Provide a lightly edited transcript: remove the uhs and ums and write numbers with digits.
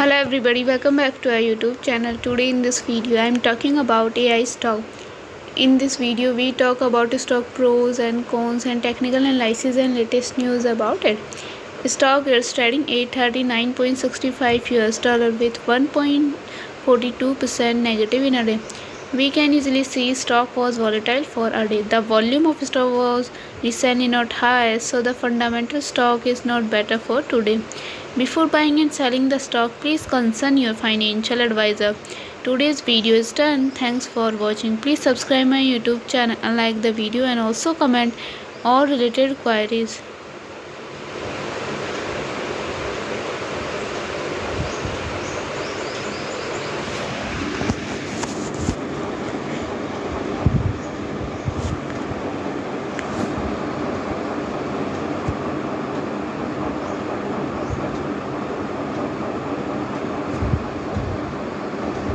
Hello everybody, welcome back to our YouTube channel. Today in this video I am talking about AI stock. In this video we talk about stock pros and cons and technical analysis and latest news about it. Stock is trading $839.65 with 1.42% negative in a day. We can easily see stock was volatile for a day. The volume of stock was recently not high, so the fundamental stock is not better for today. Before buying and selling the stock, please consult your financial advisor. Today's video is done. Thanks for watching. Please subscribe my YouTube channel and like the video and also comment all related queries.